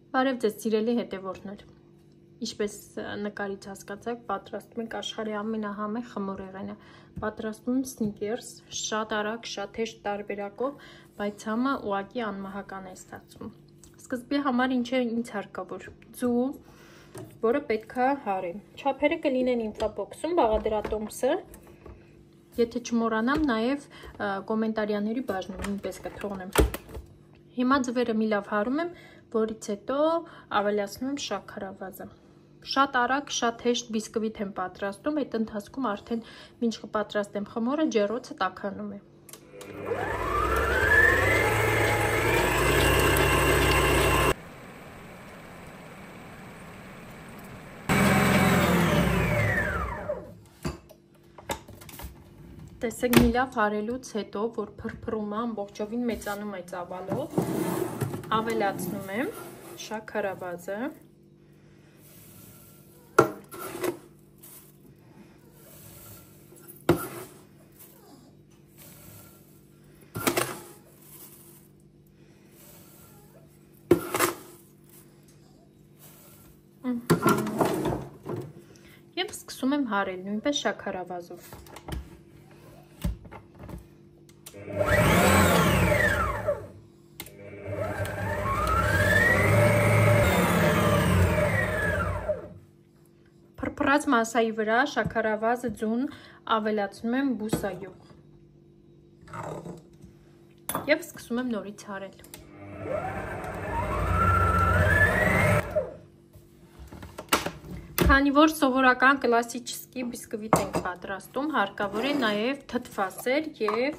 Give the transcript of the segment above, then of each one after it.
Բարև ձեզ սիրելի հետևորդներ, ինչպես նկարից հասկացաք, պատրաստում ենք աշխարհի ամենահամեղ խմորեղենը, պատրաստում եմ Snickers, շատ արագ, շատ հեշտ տարբերակով, բայց համը ուղղակի անմահական է ստացվում։ Սկզբի համար ինչ է ինձ հարկավոր, ձու, որը պետքա հարեմ, չափերը կլինեն ինֆոբոքսում, բաղադրատոմսը, եթե չմոռանամ, նաև կոմենտարիաների բաժնում նույնպես կթողնեմ։ Հիմա ձվերը մի լավ հարում եմ, որից հետո ավելացնում եմ շաքարավազը։ Շատ արագ, շատ հեշտ բիսկվիթ եմ պատրաստում, այդ ընթացքում արդեն մինչ կպատրաստեմ խմորը, ջեռոցը տաքանում է։ Տեսեք մի լավ հարելուց հետո, որ փրփրումը ամբողջովին մեծանում է ծավալով, ավելացնում եմ շաքարավազը, և սկսում եմ հարել նույնպես շաքարավազով։ Փրփրած մասայի վրա շաքարավազը ձուն ավելացնում եմ բուսայուղ և սկսում եմ նորից հարել։ Քանի որ սովորական կլասիչիսկի բիսկվիթ ենք պատրաստում, հարկավոր է նաև թթվասեր և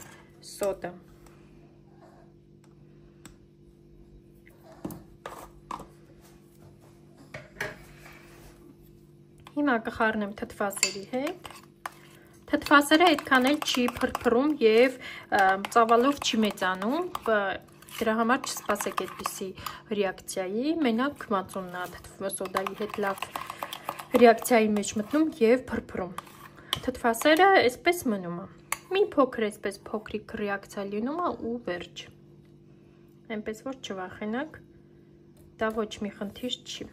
սոդա։ Հիմա կխառնեմ թթվասերի հետ։ Թթվասերը այդքան էլ չի փրփրում և ծավալով չի մեծանում, դրա համար չսպասեք այդպիսի ռեակցիայի, մենակ մածունն է սոդայի հետ լավ ռեակցիայի մեջ մտնում և փրփրում։ Թթվասերը այսպես մնում է, մի փոքր այսպես փոքրիկ ռեակցիա լինում է ու վերջ։ Այնպես որ չվախենաք, դա ոչ մի խնդիր չի։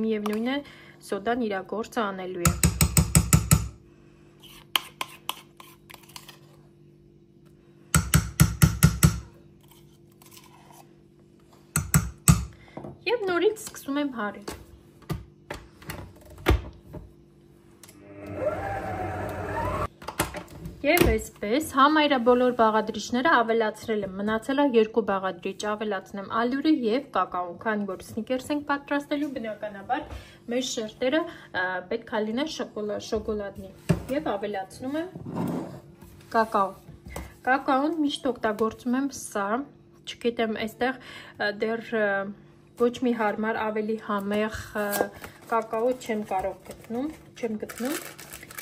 Միևնույն է, սոդան իր գործը անելու է։ Եվ նորից սկսում եմ հարել։ Եվ այսպես, համարյա բոլոր բաղադրիչները ավելացրել եմ, մնացել է 2 բաղադրիչ, ավելացնեմ ալյուրը և կակաոն, քանի որ Snickers ենք պատրաստելու, բնականաբար մեր շերտերը պետք է լինեն շոկոլադնի և ավելացնում եմ կակաո։ Կակաոն միշտ օգտագործում եմ սա, չգիտեմ, այստեղ դեռ ոչ մի հարմար ավելի համեղ կակաո չեմ գտնում,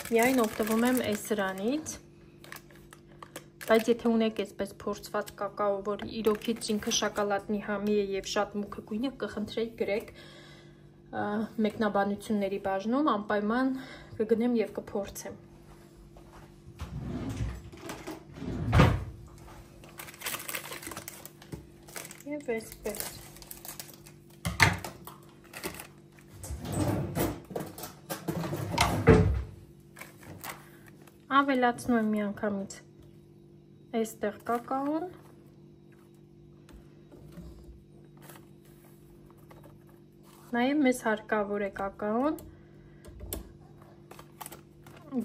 միայն օգտվում եմ այս սրանից, բայց եթե ունեք այսպես փորձված կակաո, որ իրոքից ինքը շոկոլադնի համի է և շատ մուգ գույն է, կխնդրեի գրեք մեկնաբանությունների բաժնում, անպայման կգնեմ և կփորձեմ։ Եվ այսպես։ Ավելացնում եմ միանգամից այստեղ կակաոն, նաև մեզ հարկավոր է կակաոն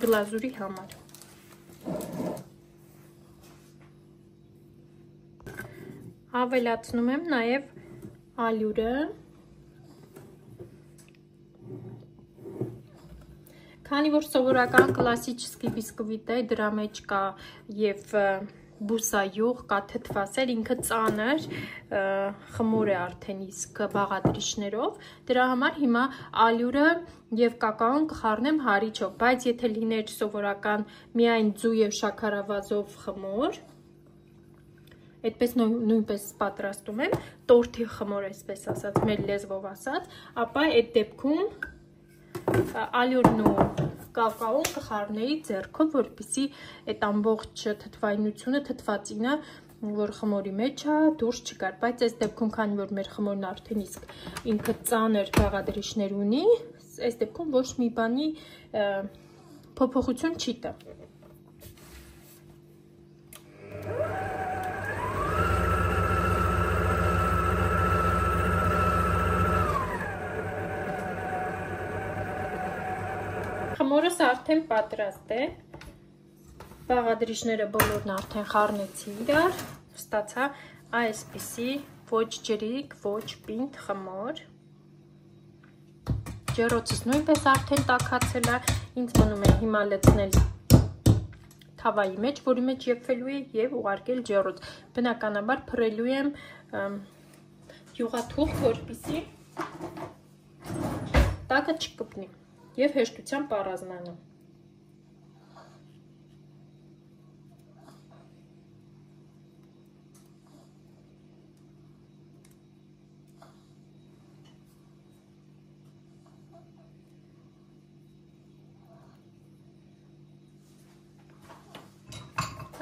գլազուրի համար։ Ավելացնում եմ նաև ալյուրը, քանի որ սովորական կլասիչիսկի բիսկվիթ է, դրա մեջ կա և բուսայուղ, կա թթվասեր, ինքը ծանր խմոր է արդեն իսկ բաղադրիչներով, դրա համար հիմա ալյուրը և կակաոն կխառնեմ հարիչով, բայց եթե լիներ սովորական միայն ձու և շաքարավազով խմոր, այդպես նույնպես պատրաստում եմ, տորթի խմոր այսպես ասած, մեր լեզվով ասած, ապա այդ դեպքում ալյուրն ու կակաոն կխառնեի ձեռքով, որպեսզի այդ ամբողջ թթվայնությունը, թթվածինը որ խմորի մեջ է, դուրս չկար, բայց այս դեպքում քանի որ մեր խմորն արդեն իսկ ինքը ծանր բաղադրիչներ ունի, այս դեպքում ոչ մի բանի փոփոխություն չի տա։ Խմորս արդեն պատրաստ է, բաղադրիչները բոլորն արդեն խառնեցի իրար, ստացա այսպիսի ոչ ջրիկ, ոչ պինդ խմոր։ Ջեռոցս նույնպես արդեն տաքացել է, ինձ մնում է հիմա լցնել թավայի մեջ, որի մեջ եփվելու է եւ ուղարկել ջեռոց։ Բնականաբար փռելու եմ յուղաթուղթ, որպեսզի տակը չկպնի եւ հեշտությամբ առանձնանա։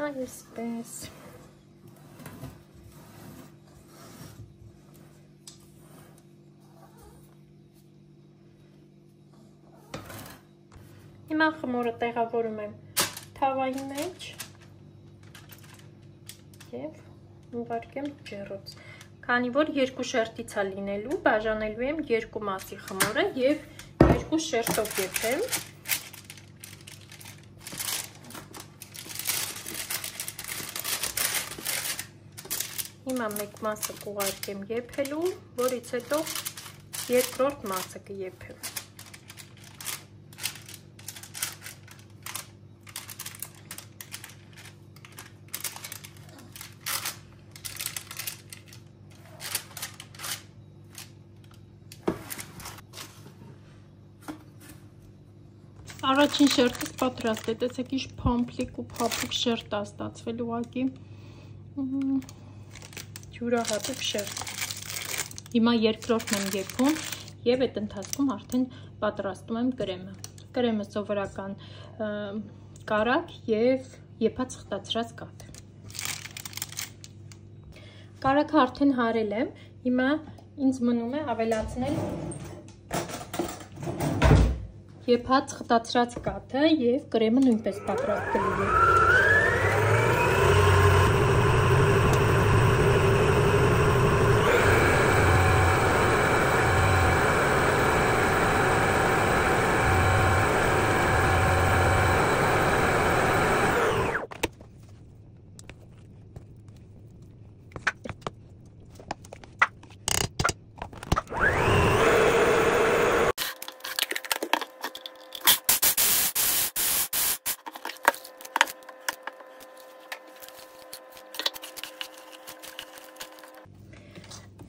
Այսպես։ Հիմա խմորը տեղավորում եմ թավայի մեջ եւ ուղարկեմ ջեռոց։ Քանի որ երկու շերտից է լինելու, բաժանելու եմ երկու մասի խմորը եւ երկու շերտով եփեմ։ Հիմա մեկ մասը կուղարկեմ եփելու, որից հետո երկրորդ մասը կեփեմ։ Առաջին շերտս պատրաստ է, տեսեք ինչ փամփլիկ ու փափուկ շերտ է ստացվել ուղղակի յուրահատուկ շերտ։ Հիմա երկրորդն եմ եփում եւ այդ ընթացքում արդեն պատրաստում եմ կրեմը։ Կրեմը սովորական կարագ եւ եփած խտացրած կաթ։ Կարագը արդեն հարել եմ, հիմա ինձ մնում է ավելացնել եփած խտացրած կաթը եւ կրեմը նույնպես պատրաստ կլինի։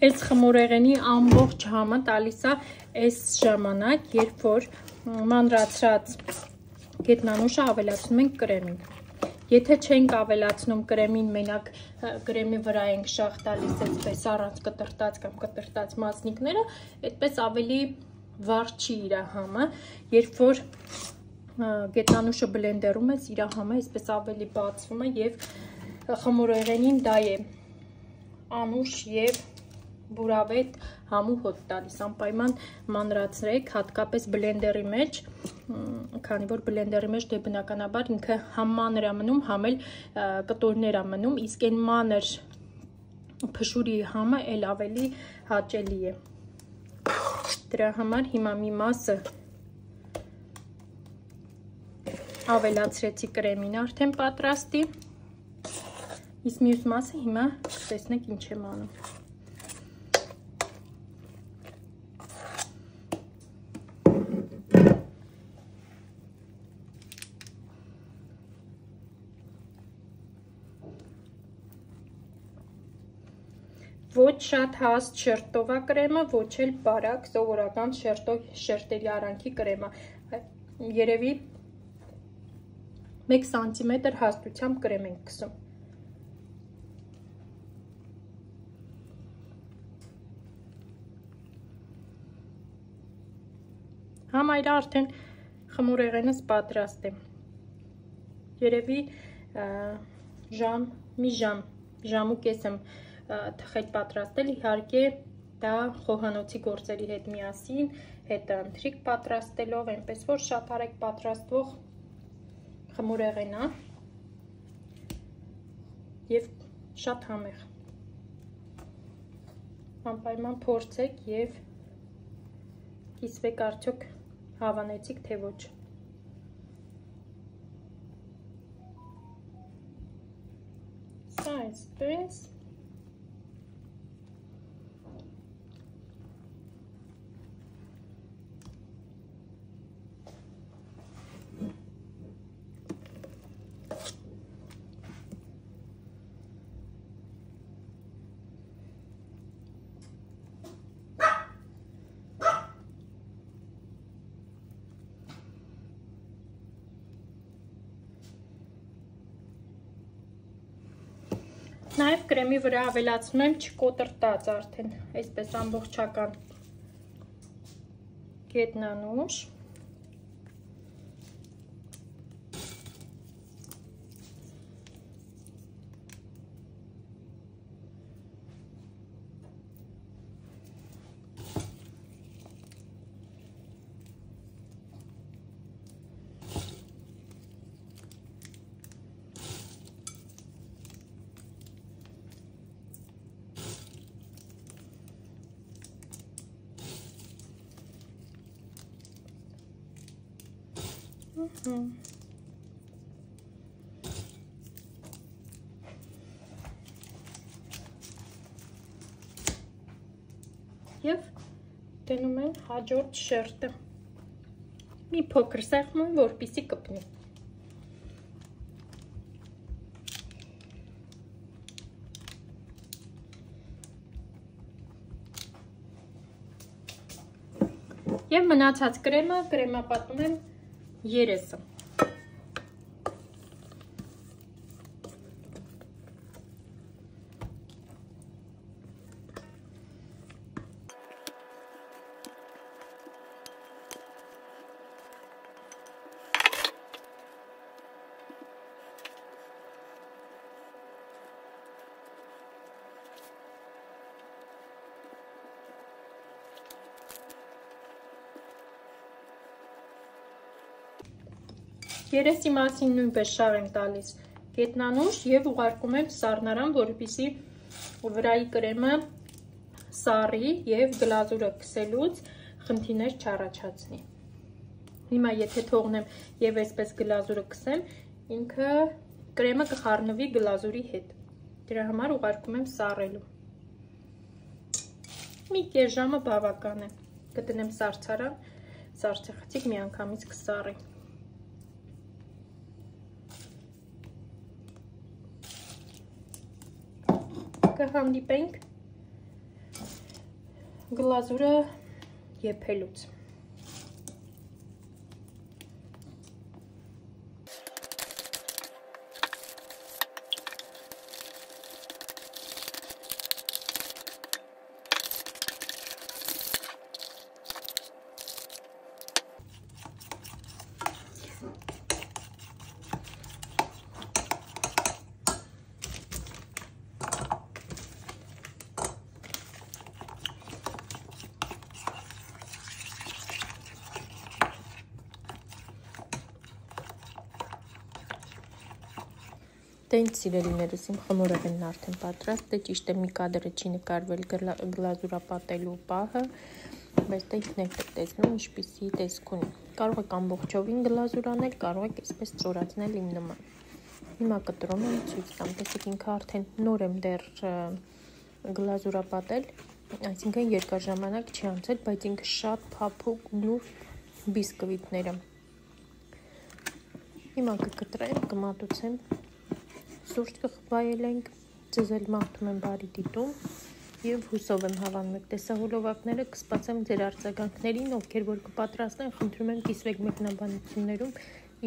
Այս խմորեղենի ամբողջ համը տալիս է այս ժամանակ, երբ որ մանրացրած գետնանուշը ավելացնում ենք կրեմին։ Եթե չենք ավելացնում կրեմին, մենակ կրեմի վրա ենք շաղ տալիս այսպես առանց կտրտած կամ կտրտած մասնիկները, այդպես ավելի վառ չի իր համը, երբ որ գետնանուշը բլենդերում ես, իր համը այսպես ավելի բացվում է եւ խմորեղենին դա է անուշ եւ բուրավետ համու հոտ տալիս, անպայման մանրացրեք, հատկապես բլենդերի մեջ, քանի որ բլենդերի մեջ դե բնականաբար ինքը համ մանր է մնում, համ էլ կտորներ է մնում, իսկ այն մանր փշուրի համը էլ ավելի հաճելի է։ Դրա համար հիմա մի մասը ավելացրեցի կրեմին արդեն պատրաստի, իսկ մյուս մասը հիմա տեսնեք ինչ եմ անում։ Ոչ շատ հաստ շերտով է կրեմը, ոչ էլ բարակ սովորական շերտերի արանքի կրեմը։ Երևի 1 սանտիմետր հաստությամբ կրեմ ենք կսում։ Համայրը արդեն խմորեղենս պատրաստ է։ Երևի մի ժամ ժամու կես եմ թխել պատրաստել, իհարկե դա խոհանոցի գործերի հետ միասին, հետը ընթրիք պատրաստելով, այնպես որ շատ արագ պատրաստվող խմորեղեն է և շատ համեղ։ Անպայման փորձեք և կիսվեք արդյոք հավանեցիք, թե ոչ։ Սա այսպես։ Նաև կրեմի վրա ավելացնում եմ չկոտրտած արդեն, այսպես ամբողջական գետնանուշ։ Եվ դնում են հաջորդ շերտը։ Մի փոքր սեղմում, որպեսզի կպնի։ Եվ մնացած կրեմապատում եմ երեսը։ Երեսի մասին նույնպես շաղ եմ տալիս գետնանուշ և ուղարկում եմ սառնարան, որպեսզի վրայի կրեմը սառի և գլազուրը քսելուց խնդիրներ չառաջացնի։ Հիմա եթե թողնեմ և այսպես գլազուրը քսեմ, ինքը կրեմը կխառնվի գլազուրի հետ։ Դրա համար ուղարկում եմ սառելու։ Մի կես ժամը բավական է։ Կդնեմ սառցարան, սառցեխցիկ միանգամից կսառի։ Կհանդիպենք գլազուրը եփելուց։ Տենց սիրելիներս, իմ խմորեղենն արդեն պատրաստ է, ճիշտ է մի կադրը չի նկարվել գլազուրապատելու պահը, բայց դա ինքն եք տեսնում ինչպիսի տեսք ունի։ Կարող եք ամբողջովին գլազուր անել, կարող եք այսպես ծորացնել իմ նման։ Հիմա կտրում եմ ցույց տամ, տեսեք ինքը արդեն նոր եմ դեռ գլազուրապատել, այսինքն երկար ժամանակ չի անցել, բայց ինքը շատ փափուկ ու բիսկվիտները։ Հիմա կկտրեմ, կմատուցեմ, սուրճ կխվայելենք, ձեզ մաղթում եմ բարի դիտում և հուսով եմ հավանում եք տեսահոլովակները, կսպասեմ ձեր արձագանքներին, ովքեր որ կպատրաստեն, խնդրում եմ կիսվեք մեկնաբանություններում,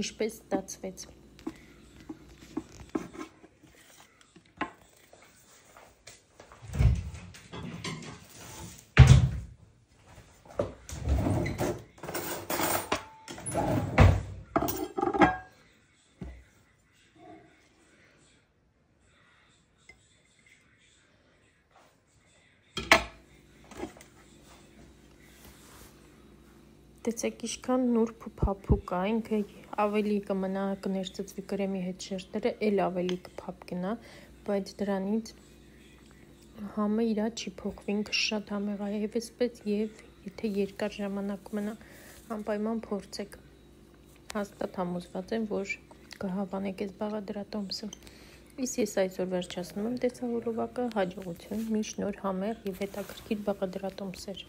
ինչպես ստացվեց։ Տեսեք, ինչքան նուրբ ու փափուկ է, ինքը ավելի կմնա կներծծվի կրեմի հետ շերտերը, էլ ավելի կփափկնա, բայց դրանից համը իրա չի փոխվի, ինքը շատ համեղ է եւ այսպես եւ եթե երկար ժամանակ մնա, անպայման փորձեք։ Հաստատ համոզված եմ, որ կհավանեք այս բաղադրատոմսը։ Իսկ ես այսօր վերջացնում եմ տեսահոլովակը, հաջողություն, միշտ նոր համեղ եւ հետաքրքիր բաղադրատոմսեր։